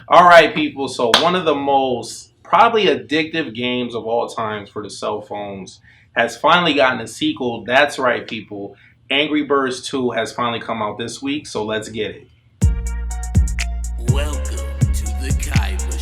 All right, people. So one of the most probably addictive games of all times for the cell phones has finally gotten a sequel. That's right, people. Angry Birds 2 has finally come out this week, so let's get it. Welcome to the Kaiba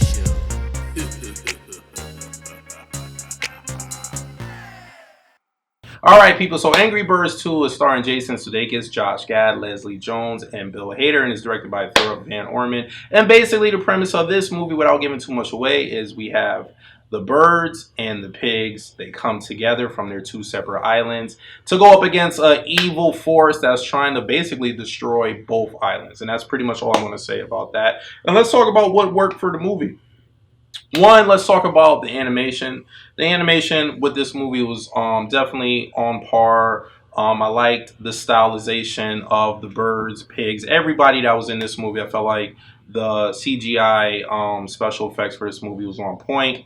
All right, people. So Angry Birds 2 is starring Jason Sudeikis, Josh Gad, Leslie Jones, and Bill Hader, and is directed by Philip Van Orman. And basically, the premise of this movie, without giving too much away, is we have the birds and the pigs. They come together from their two separate islands to go up against an evil force that's trying to basically destroy both islands. And that's pretty much all I'm going to say about that. And let's talk about what worked for the movie. One, let's talk about the animation. The animation with this movie was definitely on par. I liked the stylization of the birds, pigs, everybody that was in this movie. I felt like the CGI special effects for this movie was on point.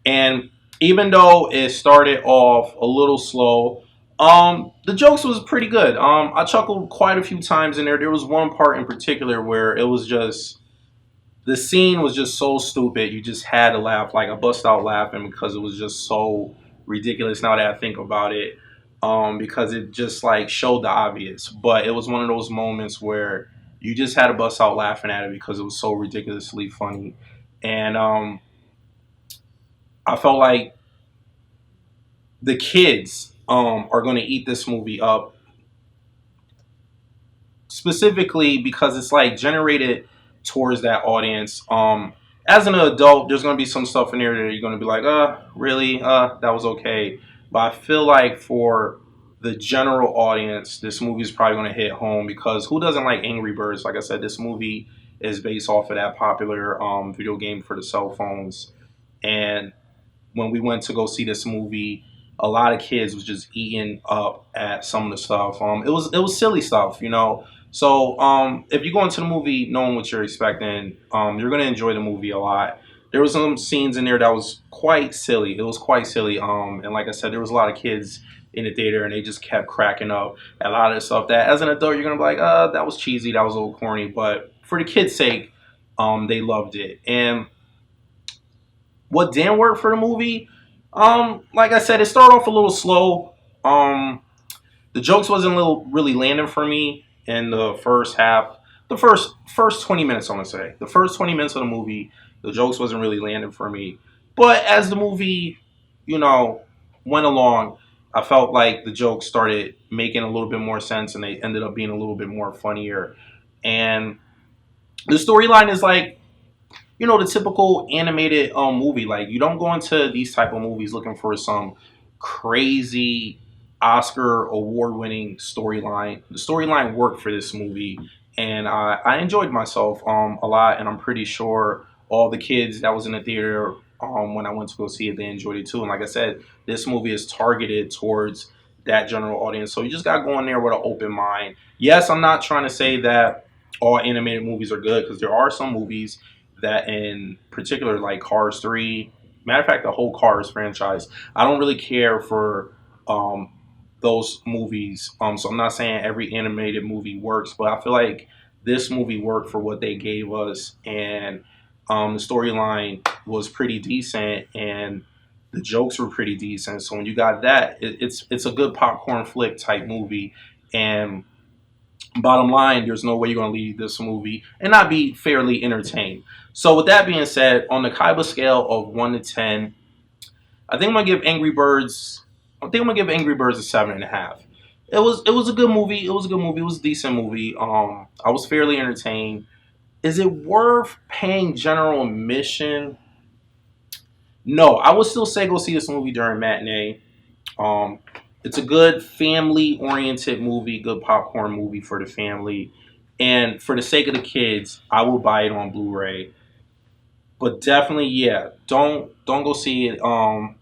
And even though it started off a little slow, the jokes was pretty good. I chuckled quite a few times in there. There was one part in particular where it was just the scene was just so stupid. You just had to laugh. Like I bust out laughing because it was just so ridiculous. Now that I think about it, because it just like showed the obvious. But it was one of those moments where you just had to bust out laughing at it because it was so ridiculously funny. And I felt like the kids are going to eat this movie up specifically because it's like generated towards that audience. As an adult, there's gonna be some stuff in there that you're gonna be like, really, that was okay. But I feel like for the general audience, this movie is probably gonna hit home because who doesn't like Angry Birds? Like I said, this movie is based off of that popular video game for the cell phones. And when we went to go see this movie, a lot of kids was just eating up at some of the stuff. It was silly stuff, you know. So if you go into the movie knowing what you're expecting, you're gonna enjoy the movie a lot. There was some scenes in there that was quite silly. It was quite silly. And like I said, there was a lot of kids in the theater, and they just kept cracking up at a lot of the stuff that, as an adult, you're gonna be like, that was cheesy, that was a little corny. But for the kids' sake, they loved it. And what didn't work for the movie, like I said, it started off a little slow. The jokes wasn't really landing for me in the first half. The first 20 minutes, I want to say, the first 20 minutes of the movie, the jokes wasn't really landing for me. But as the movie, you know, went along, I felt like the jokes started making a little bit more sense, and they ended up being a little bit more funnier. And the storyline is like, you know, the typical animated movie. Like you don't go into these type of movies looking for some crazy Oscar award winning storyline. The storyline worked for this movie, and I enjoyed myself a lot. And I'm pretty sure all the kids that was in the theater when I went to go see it, they enjoyed it too. And like I said, this movie is targeted towards that general audience, so you just got to go in there with an open mind. Yes, I'm not trying to say that all animated movies are good because there are some movies that, in particular, like Cars 3, matter of fact, the whole Cars franchise, I don't really care for um, those movies. So I'm not saying every animated movie works, but I feel like this movie worked for what they gave us, and the storyline was pretty decent, and the jokes were pretty decent. So when you got that, it's a good popcorn flick type movie, and bottom line, there's no way you're going to leave this movie and not be fairly entertained. So, with that being said, on the Kaiba scale of 1 to 10, I think I'm gonna give Angry Birds. I think I'm gonna give Angry Birds a 7.5. It was a good movie. It was a good movie. It was a decent movie. I was fairly entertained. Is it worth paying general admission? No, I would still say go see this movie during matinee. Um, it's a good family oriented movie, good popcorn movie for the family. And for the sake of the kids, I will buy it on Blu-ray. But definitely, yeah, don't go see it. Don't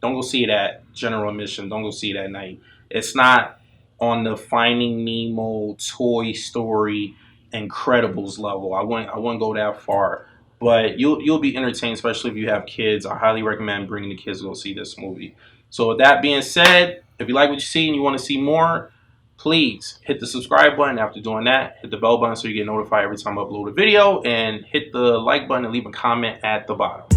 go see it at general admission. Don't go see it at night. It's not on the Finding Nemo, Toy Story, Incredibles level. I wouldn't go that far. But you'll be entertained, especially if you have kids. I highly recommend bringing the kids to go see this movie. So with that being said, if you like what you see and you want to see more, please hit the subscribe button. After doing that, hit the bell button so you get notified every time I upload a video, and hit the like button and leave a comment at the bottom.